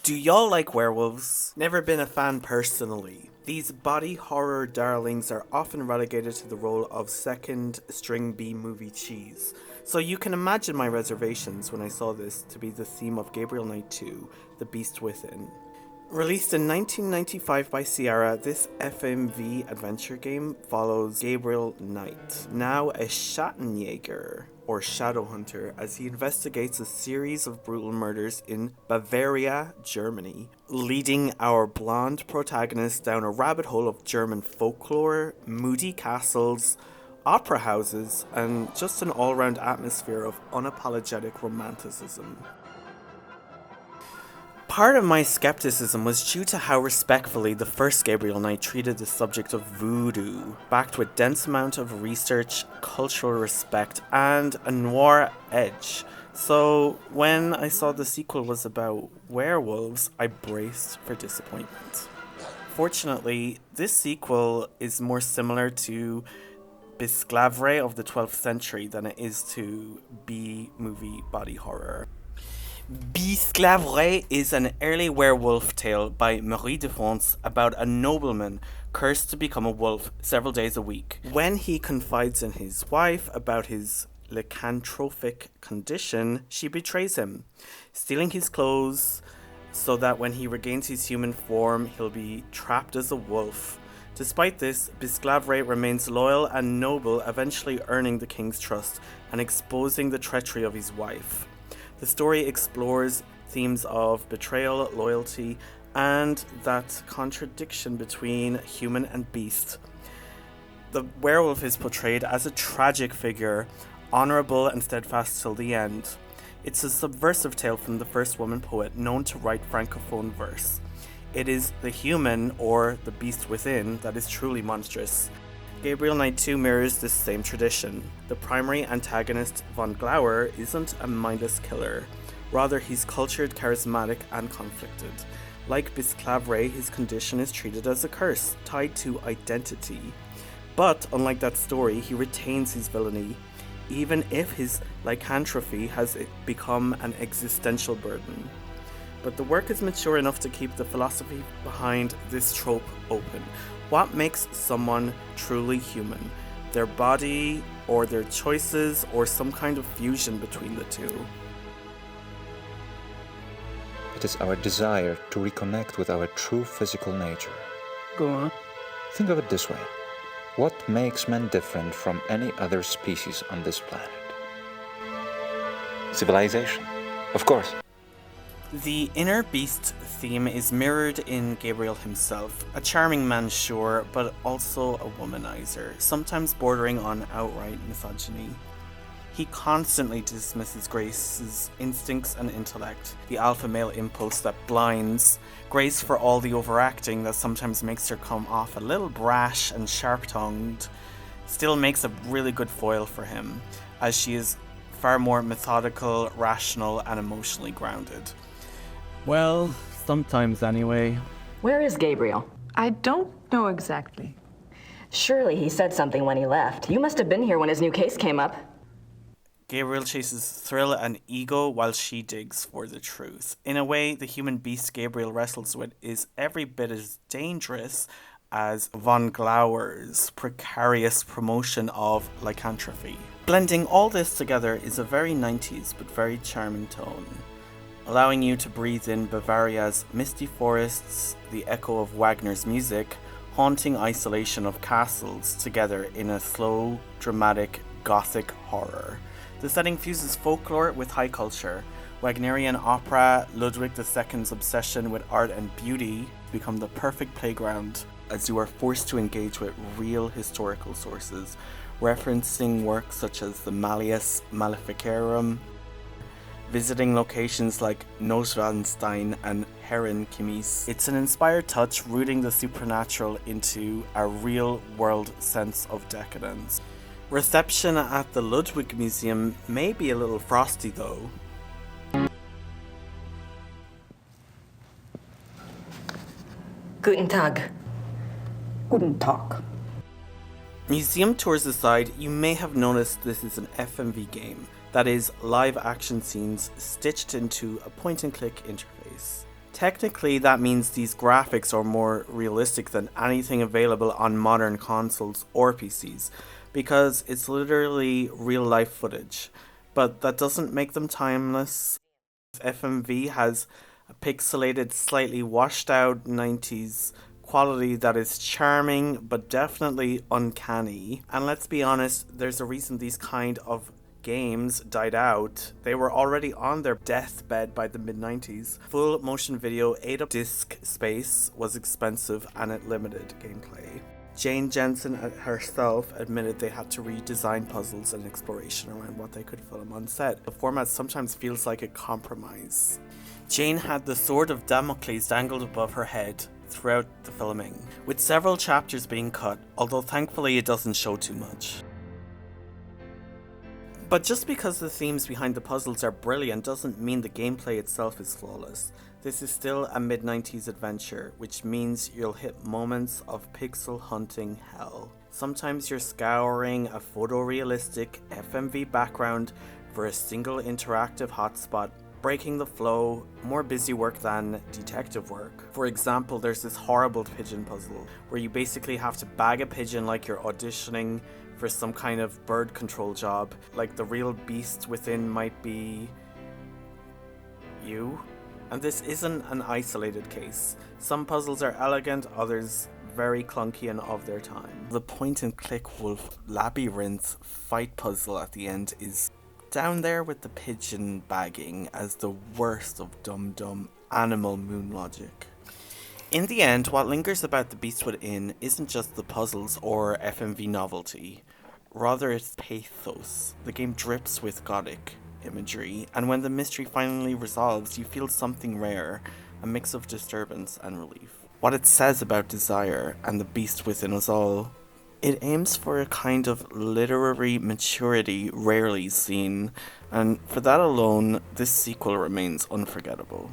Do y'all like werewolves? Never been a fan personally. These body horror darlings are often relegated to the role of second string B-movie cheese. So you can imagine my reservations when I saw this to be the theme of Gabriel Knight 2, The Beast Within. Released in 1995 by Sierra, this FMV adventure game follows Gabriel Knight, now a Schattenjäger, or shadow hunter, as he investigates a series of brutal murders in Bavaria, Germany, leading our blonde protagonist down a rabbit hole of German folklore, moody castles, opera houses, and just an all-round atmosphere of unapologetic romanticism. Part of my skepticism was due to how respectfully the first Gabriel Knight treated the subject of voodoo, backed with dense amount of research, cultural respect, and a noir edge. So when I saw the sequel was about werewolves, I braced for disappointment. Fortunately, this sequel is more similar to Bisclavre of the 12th century than it is to B-movie body horror. Bisclavre is an early werewolf tale by Marie de France about a nobleman cursed to become a wolf several days a week. When he confides in his wife about his lycanthropic condition, she betrays him, stealing his clothes so that when he regains his human form, he'll be trapped as a wolf. Despite this, Bisclavre remains loyal and noble, eventually earning the king's trust and exposing the treachery of his wife. The story explores themes of betrayal, loyalty, and that contradiction between human and beast. The werewolf is portrayed as a tragic figure, honourable and steadfast till the end. It's a subversive tale from the first woman poet known to write francophone verse. It is the human, or the beast within, that is truly monstrous. Gabriel Knight 2 mirrors this same tradition. The primary antagonist, Von Glauer, isn't a mindless killer. Rather, he's cultured, charismatic, and conflicted. Like Bisclavre, his condition is treated as a curse, tied to identity. But, unlike that story, he retains his villainy, even if his lycanthropy has become an existential burden. But the work is mature enough to keep the philosophy behind this trope open. What makes someone truly human? Their body, or their choices, or some kind of fusion between the two? It is our desire to reconnect with our true physical nature. Go on. Think of it this way. What makes man different from any other species on this planet? Civilization, of course. The inner beast theme is mirrored in Gabriel himself, a charming man sure, but also a womanizer, sometimes bordering on outright misogyny. He constantly dismisses Grace's instincts and intellect, the alpha male impulse that blinds Grace for all the overacting that sometimes makes her come off a little brash and sharp-tongued, still makes a really good foil for him, as she is far more methodical, rational, and emotionally grounded. Well, sometimes anyway. Where is Gabriel? I don't know exactly. Surely he said something when he left. You must have been here when his new case came up. Gabriel chases thrill and ego while she digs for the truth. In a way, the human beast Gabriel wrestles with is every bit as dangerous as Von Glauer's precarious promotion of lycanthropy. Blending all this together is a very 90s but very charming tone, allowing you to breathe in Bavaria's misty forests, the echo of Wagner's music, haunting isolation of castles together in a slow, dramatic, gothic horror. The setting fuses folklore with high culture. Wagnerian opera, Ludwig II's obsession with art and beauty become the perfect playground as you are forced to engage with real historical sources, referencing works such as the Malleus Maleficarum, visiting locations like Neuschwanstein and Herrenchiemsee. It's an inspired touch rooting the supernatural into a real-world sense of decadence. Reception at the Ludwig Museum may be a little frosty though. Guten Tag. Guten Tag. Museum tours aside, you may have noticed this is an FMV game. That is, live action scenes stitched into a point-and-click interface. Technically, that means these graphics are more realistic than anything available on modern consoles or PCs, because it's literally real-life footage. But that doesn't make them timeless. FMV has a pixelated, slightly washed-out 90s quality that is charming, but definitely uncanny. And let's be honest, there's a reason these kind of games died out. They were already on their deathbed by the mid-90s. Full motion video ate up disk space, was expensive, and it limited gameplay. Jane Jensen herself admitted they had to redesign puzzles and exploration around what they could film on set. The format sometimes feels like a compromise. Jane had the sword of Damocles dangled above her head throughout the filming, with several chapters being cut, although thankfully it doesn't show too much. But just because the themes behind the puzzles are brilliant doesn't mean the gameplay itself is flawless. This is still a mid-90s adventure, which means you'll hit moments of pixel hunting hell. Sometimes you're scouring a photorealistic FMV background for a single interactive hotspot, breaking the flow, more busy work than detective work. For example, there's this horrible pigeon puzzle, where you basically have to bag a pigeon like you're auditioning for some kind of bird control job, like the real beast within might be you. And this isn't an isolated case. Some puzzles are elegant, others very clunky and of their time. The point-and-click wolf labyrinth fight puzzle at the end is down there with the pigeon bagging as the worst of dumb animal moon logic. In the end, what lingers about The Beast Within isn't just the puzzles or FMV novelty, rather its pathos. The game drips with gothic imagery, and when the mystery finally resolves, you feel something rare, a mix of disturbance and relief. What it says about desire and the beast within us all, it aims for a kind of literary maturity rarely seen, and for that alone, this sequel remains unforgettable.